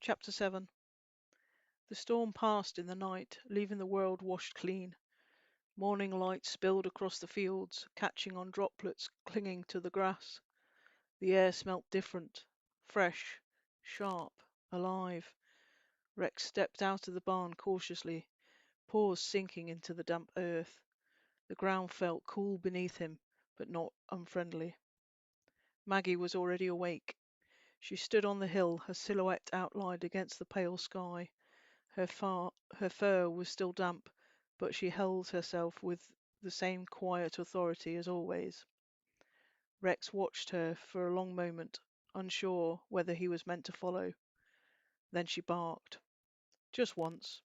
Chapter 7. The storm passed in the night, leaving the world washed clean. Morning light spilled across the fields, catching on droplets clinging to the grass. The air smelt different, fresh, sharp, alive. Rex stepped out of the barn cautiously, paws sinking into the damp earth. The ground felt cool beneath him, but not unfriendly. Maggie was already awake. She stood on the hill, her silhouette outlined against the pale sky. Her fur was still damp, but she held herself with the same quiet authority as always. Rex watched her for a long moment, unsure whether he was meant to follow. Then she barked. Just once.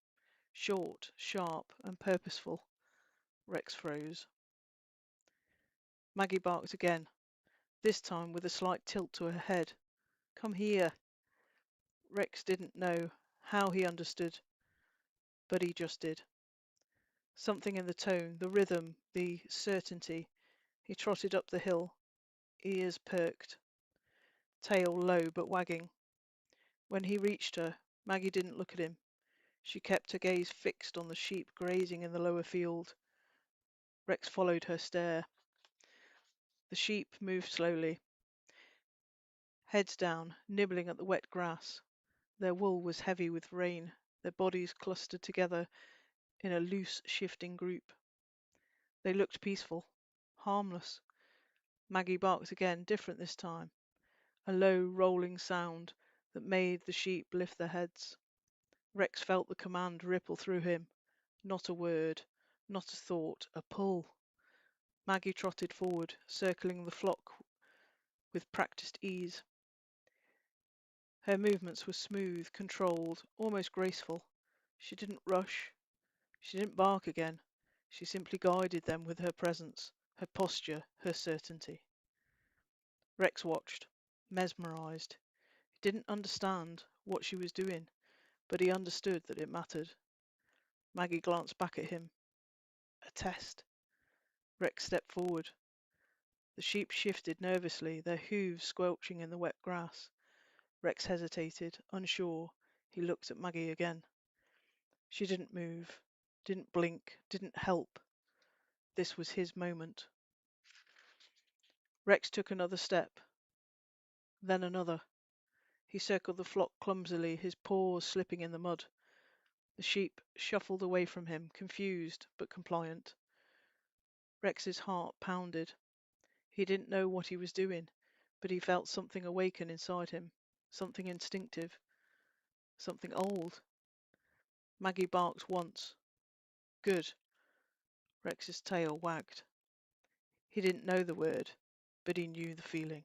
Short, sharp, and purposeful. Rex froze. Maggie barked again, this time with a slight tilt to her head. Come here. Rex didn't know how he understood, but he just did. Something in the tone, the rhythm, the certainty. He trotted up the hill, ears perked, tail low but wagging. When he reached her, Maggie didn't look at him. She kept her gaze fixed on the sheep grazing in the lower field. Rex followed her stare. The sheep moved slowly, heads down, nibbling at the wet grass. Their wool was heavy with rain, their bodies clustered together in a loose, shifting group. They looked peaceful, harmless. Maggie barked again, different this time. A low, rolling sound that made the sheep lift their heads. Rex felt the command ripple through him. Not a word, not a thought, a pull. Maggie trotted forward, circling the flock with practiced ease. Her movements were smooth, controlled, almost graceful. She didn't rush. She didn't bark again. She simply guided them with her presence, her posture, her certainty. Rex watched, mesmerized. He didn't understand what she was doing, but he understood that it mattered. Maggie glanced back at him. A test. Rex stepped forward. The sheep shifted nervously, their hooves squelching in the wet grass. Rex hesitated, unsure. He looked at Maggie again. She didn't move, didn't blink, didn't help. This was his moment. Rex took another step, then another. He circled the flock clumsily, his paws slipping in the mud. The sheep shuffled away from him, confused but compliant. Rex's heart pounded. He didn't know what he was doing, but he felt something awaken inside him, something instinctive, something old. Maggie barked once. Good. Rex's tail wagged. He didn't know the word, but he knew the feeling.